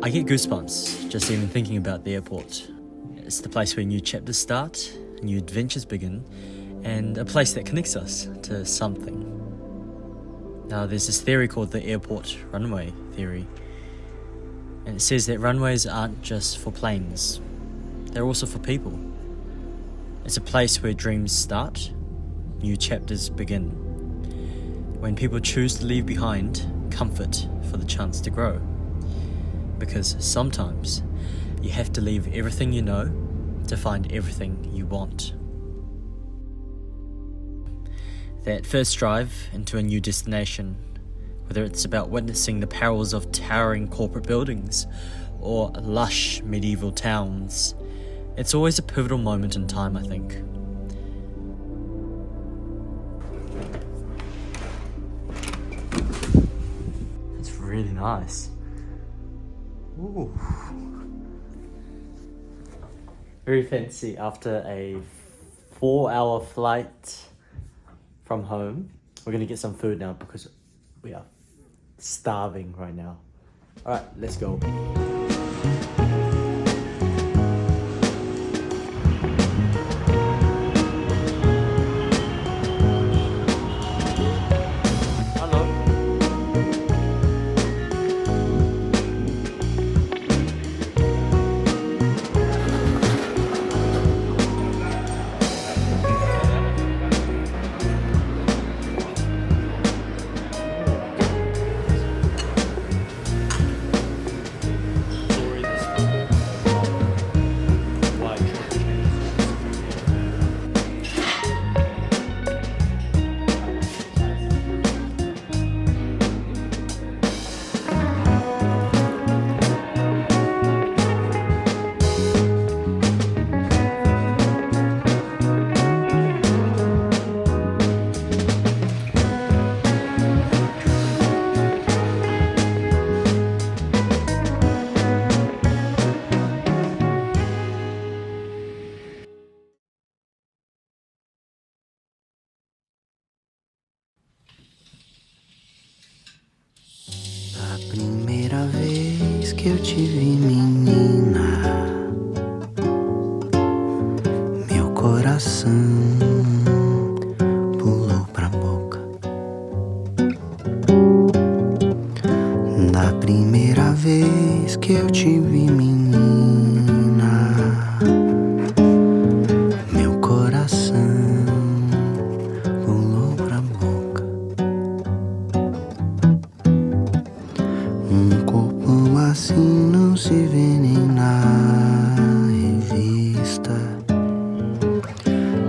I get goosebumps just even thinking about the airport. It's the place where new chapters start, new adventures begin, and a place that connects us to something. Now, there's this theory called the airport runway theory, and it says that runways aren't just for planes, they're also for people. It's a place where dreams start, new chapters begin, when people choose to leave behind comfort for the chance to grow. Because sometimes you have to leave everything you know to find everything you want. That first drive into a new destination, whether it's about witnessing the perils of towering corporate buildings or lush medieval towns, it's always a pivotal moment in time, I think. It's really nice. Ooh. Very fancy after a 4-hour flight from home. We're gonna get some food now because we are starving right now. Alright, let's go. A primeira vez que eu te vi, menina, meu coração pulou pra boca. Da primeira vez que eu te vi, menina, meu coração pulou pra boca. Corpo assim não se vê nem na revista,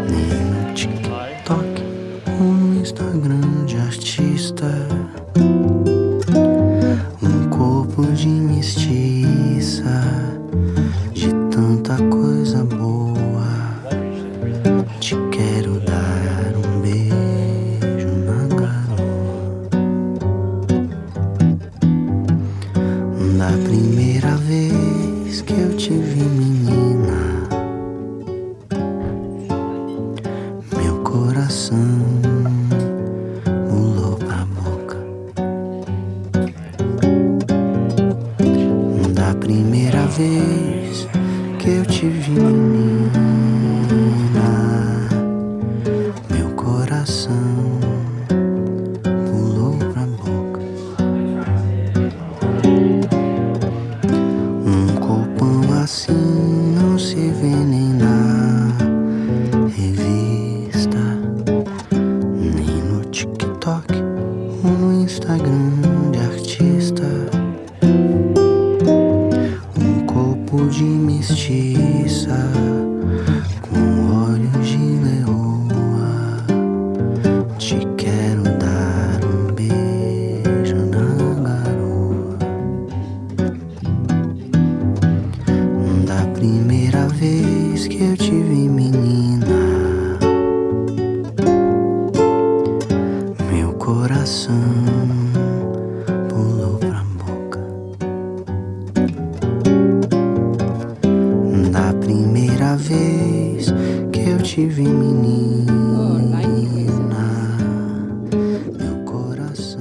nem no TikTok ou no Instagram de artista. Corpo de mestiça, de tanta coisa boa. Te quero dar beijo na garoa. Da primeira vez que eu te vi, menina, meu coração pulou pra boca. Da primeira vez que eu te vi, menina, meu coração pulou pra boca. Corpão assim não se vê nem na revista, nem no TikTok ou no Instagram de artista. Corpo de mestiça, com olhos de leoa. Te quero dar beijo na garoa. Da primeira vez que eu te vi, menina, meu coração pulou pra boca. Da primeira vez que eu te vi, menina, meu coração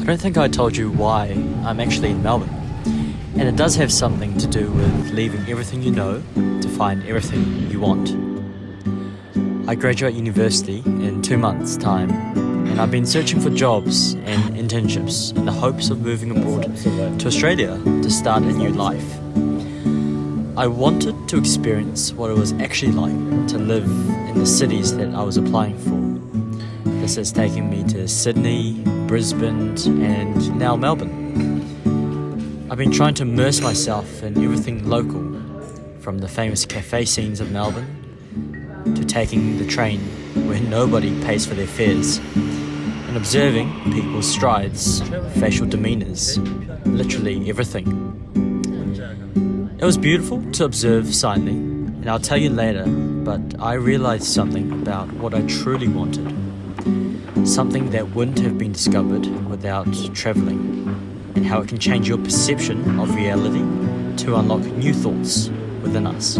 I don't think I told you why I'm actually in Melbourne. And it does have something to do with leaving everything you know to find everything you want. I graduate university in 2 months' time, and I've been searching for jobs and internships in the hopes of moving abroad to Australia to start a new life. I wanted to experience what it was actually like to live in the cities that I was applying for. This has taken me to Sydney, Brisbane, and now Melbourne. I've been trying to immerse myself in everything local, from the famous cafe scenes of Melbourne to taking the train where nobody pays for their fares, and observing people's strides, facial demeanours, literally everything. It was beautiful to observe silently, and I'll tell you later, but I realised something about what I truly wanted. Something that wouldn't have been discovered without travelling, and how it can change your perception of reality to unlock new thoughts within us.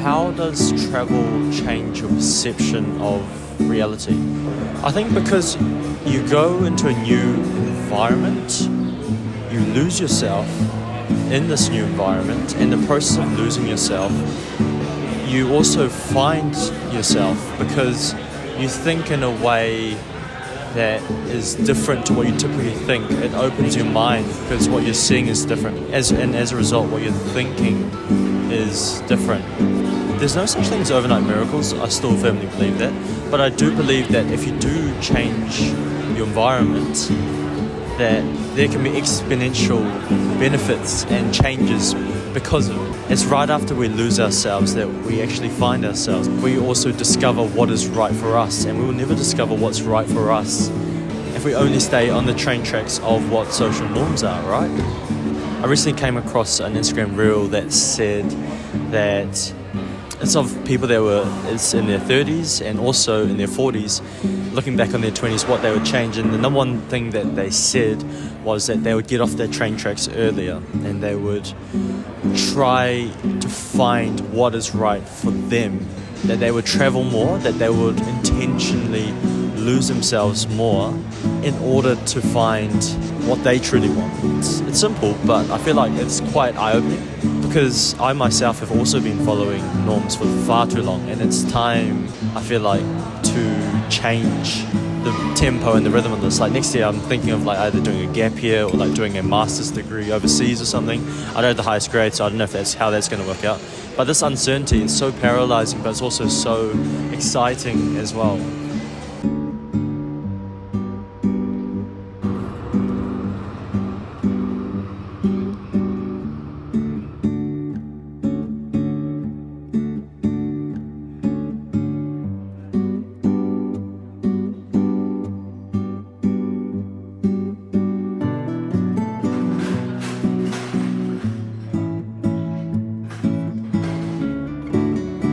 How does travel change your perception of reality? I think because you go into a new environment, you lose yourself in this new environment. In the process of losing yourself, you also find yourself because you think in a way that is different to what you typically think. It opens your mind because what you're seeing is different. And as a result, what you're thinking is different. There's no such thing as overnight miracles. I still firmly believe that. But I do believe that if you do change your environment, that there can be exponential benefits and changes because of it. It's right after we lose ourselves that we actually find ourselves. We also discover what is right for us, and we will never discover what's right for us if we only stay on the train tracks of what social norms are, right? I recently came across an Instagram reel that said that it's of people that were in their 30s and also in their 40s, looking back on their 20s, what they would change. And the number one thing that they said was that they would get off their train tracks earlier and they would try to find what is right for them, that they would travel more, that they would intentionally lose themselves more in order to find what they truly want. It's simple, but I feel like it's quite eye-opening because I myself have also been following norms for far too long, and it's time, I feel like, to change the tempo and the rhythm of this. Like next year I'm thinking of like either doing a gap year or like doing a master's degree overseas or something. I don't have the highest grade, so I don't know if that's how that's going to work out. But this uncertainty is so paralyzing, but it's also so exciting as well.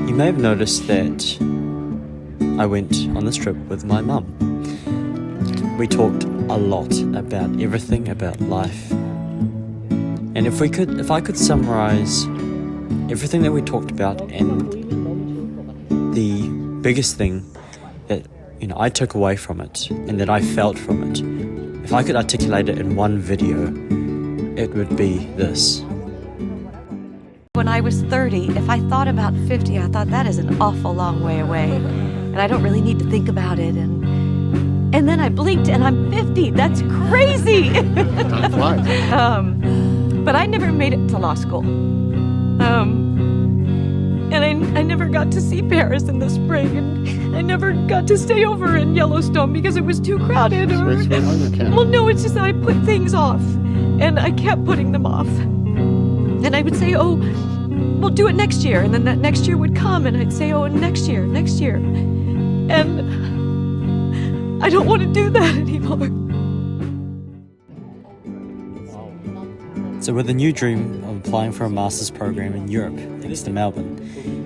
You may have noticed that I went on this trip with my mum. We talked a lot about everything about life. And if I could summarize everything that we talked about and the biggest thing that I took away from it and that I felt from it, if I could articulate it in one video, it would be this. When I was 30, if I thought about 50, I thought that is an awful long way away, and I don't really need to think about it. And then I blinked, and I'm 50. That's crazy. Time flies. But I never made it to law school, and I never got to see Paris in the spring, and I never got to stay over in Yellowstone because it was too crowded. Well, no, it's just that I put things off, and I kept putting them off. And I would say, oh, we'll do it next year. And then that next year would come and I'd say, oh, next year. And I don't want to do that anymore. So with a new dream of applying for a master's program in Europe, thanks to Melbourne,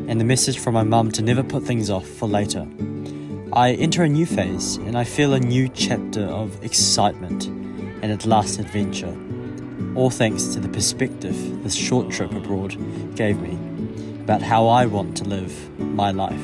and the message from my mum to never put things off for later, I enter a new phase and I feel a new chapter of excitement and at last adventure. All thanks to the perspective this short trip abroad gave me about how I want to live my life.